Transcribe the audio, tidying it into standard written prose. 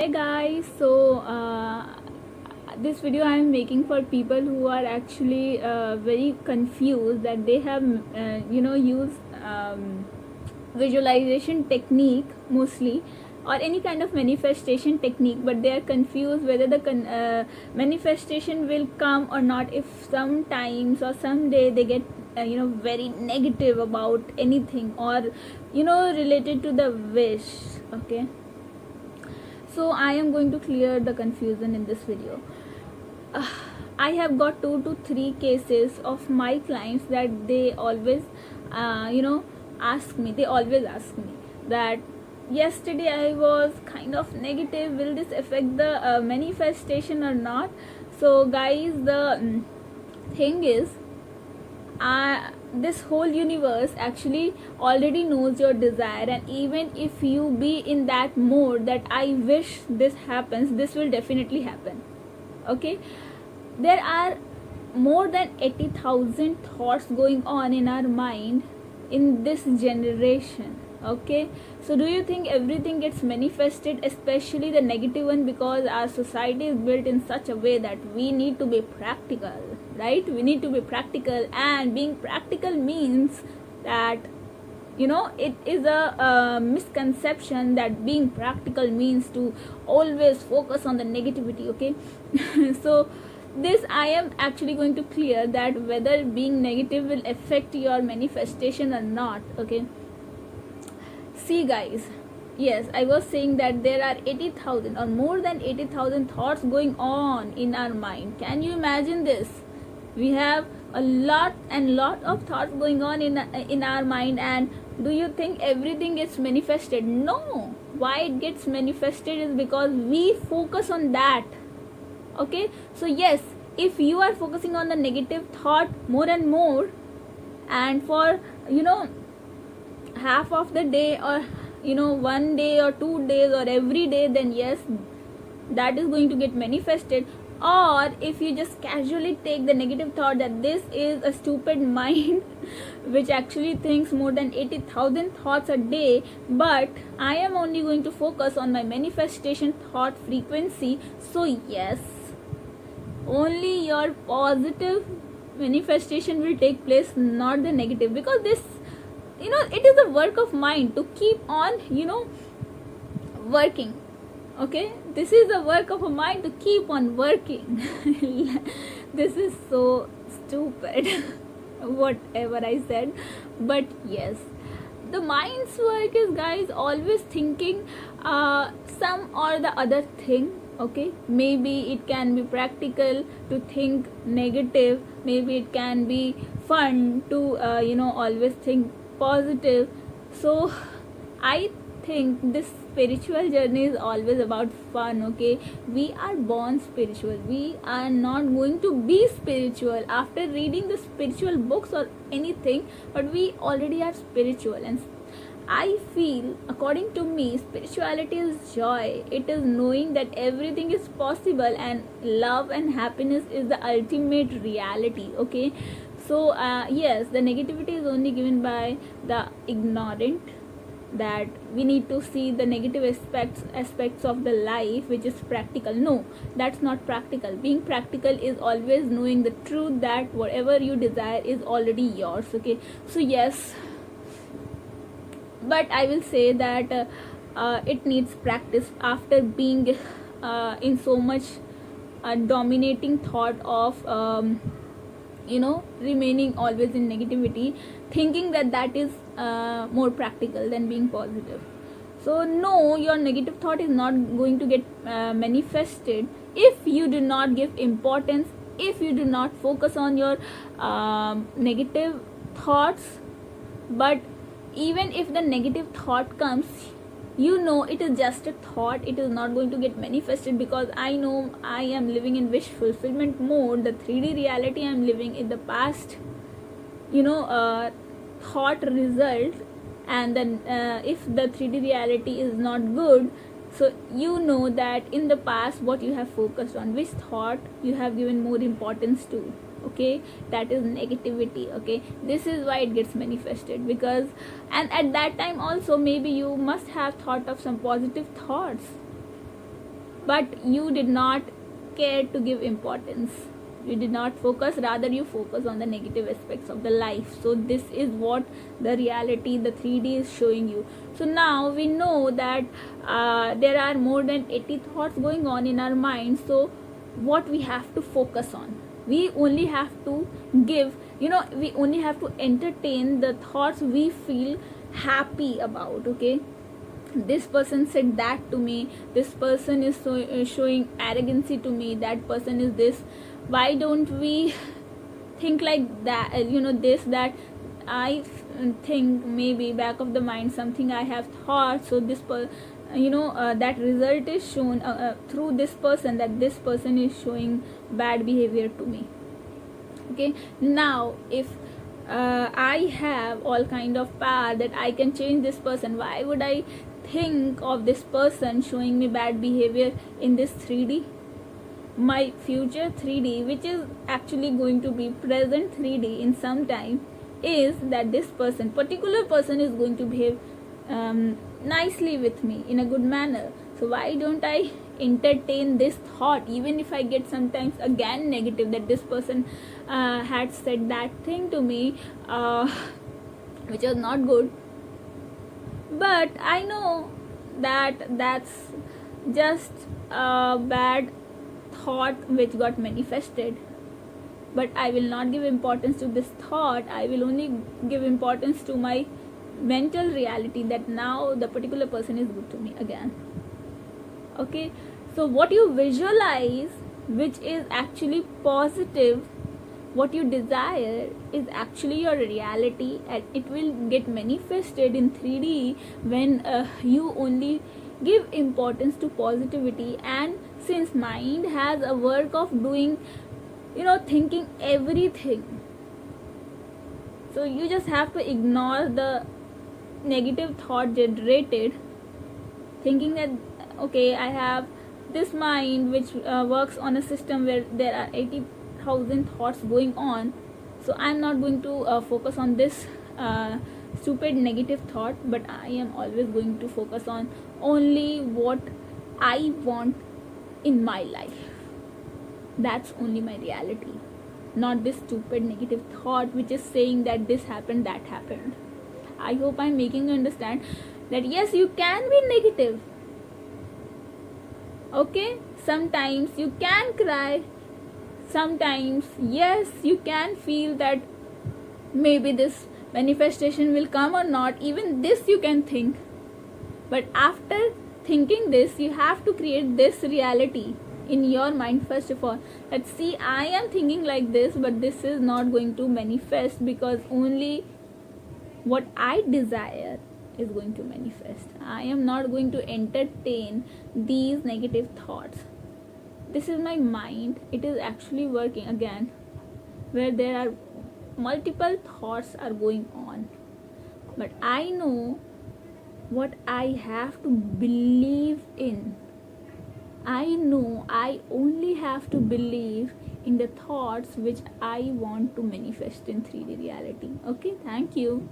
Hey guys, this video I am making for people who are actually very confused that they have used visualization technique mostly, or any kind of manifestation technique, but they are confused whether the manifestation will come or not. If sometimes or someday they get very negative about anything, or related to the wish. Okay, so I am going to clear the confusion in this video. I have got 2 to 3 cases of my clients that they always ask me. They always ask me that yesterday I was kind of negative, will this affect the manifestation or not? So guys, the thing is, this whole universe actually already knows your desire, and even if you be in that mode that I wish this happens, this will definitely happen. Okay, there are more than 80,000 thoughts going on in our mind in this generation. Okay, so do you think everything gets manifested, especially the negative one? Because our society is built in such a way that we need to be practical, right? We need to be practical, and being practical means that it is a misconception that being practical means to always focus on the negativity. Okay, so this I am actually going to clear that whether being negative will affect your manifestation or not. Okay, see guys, yes, I was saying that there are 80,000 or more than 80,000 thoughts going on in our mind. Can you imagine this? We have a lot of thoughts going on in our mind, and do you think everything gets manifested? No. Why it gets manifested is because we focus on that. Okay, so yes, if you are focusing on the negative thought more and more, and for half of the day, or 1 day or 2 days or every day, then yes, that is going to get manifested. Or if you just casually take the negative thought that this is a stupid mind which actually thinks more than 80,000 thoughts a day, but I am only going to focus on my manifestation thought frequency, so yes, only your positive manifestation will take place, not the negative. Because this, it is a work of mind to keep on working. Okay, this is the work of a mind to keep on working. This is so stupid whatever I said, but yes, the mind's work is, guys, always thinking some or the other thing. Okay, maybe it can be practical to think negative, maybe it can be fun to always think positive. So I think this spiritual journey is always about fun. Okay, we are born spiritual, we are not going to be spiritual after reading the spiritual books or anything, but we already are spiritual. And I feel, according to me, spirituality is joy. It is knowing that everything is possible, and love and happiness is the ultimate reality. Okay, so yes, the negativity is only given by the ignorant, that we need to see the negative aspects of the life which is practical. No, that's not practical. Being practical is always knowing the truth that whatever you desire is already yours. Okay, so yes, but I will say that it needs practice. After being in so much dominating thought of remaining always in negativity, thinking that is more practical than being positive. So no, your negative thought is not going to get manifested if you do not give importance, if you do not focus on your negative thoughts. But even if the negative thought comes, it is just a thought, it is not going to get manifested, because I know I am living in wish fulfillment mode. The 3D reality I am living in the past thought result, and then if the 3D reality is not good, so that in the past what you have focused on, which thought you have given more importance to. Okay, that is negativity. Okay, this is why it gets manifested. Because, and at that time also, maybe you must have thought of some positive thoughts. but you did not care to give importance. You did not focus, rather you focus on the negative aspects of the life. So this is what the reality, the 3D is showing you. So now we know that there are more than 80 thoughts going on in our mind. So what we have to focus on, we only have to give, we only have to entertain the thoughts we feel happy about. Okay, this person said that to me, this person is showing arrogancy to me, that person is this. Why don't we think like that? This, that I think maybe back of the mind something I have thought, so this that result is shown through this person, that this person is showing bad behavior to me. Okay, now if I have all kind of power that I can change this person, why would I think of this person showing me bad behavior in this 3D? My future 3D, which is actually going to be present 3D in some time, is that this particular person is going to behave nicely with me in a good manner. So why don't I entertain this thought, even if I get sometimes again negative, that this person had said that thing to me which was not good, but I know that that's just a bad thought which got manifested. But I will not give importance to this thought. I will only give importance to my mental reality, that now the particular person is good to me again. Okay, so what you visualize, which is actually positive, what you desire is actually your reality, and it will get manifested in 3D when you only give importance to positivity. And since mind has a work of doing, thinking everything, so you just have to ignore the negative thought generated, thinking that okay, I have this mind which works on a system where there are 80,000 thoughts going on, so I'm not going to focus on this stupid negative thought, but I am always going to focus on only what I want in my life. That's only my reality, not this stupid negative thought which is saying that this happened, that happened. I hope I'm making you understand that yes, you can be negative. Okay, sometimes you can cry, sometimes yes, you can feel that maybe this manifestation will come or not, even this you can think. But after thinking this, you have to create this reality in your mind first of all, that see, I am thinking like this, but this is not going to manifest, because only what I desire is going to manifest. I am not going to entertain these negative thoughts. This is my mind, it is actually working again, where there are multiple thoughts are going on, but I know what I have to believe in. I know I only have to believe in the thoughts which I want to manifest in 3D reality. Okay, thank you.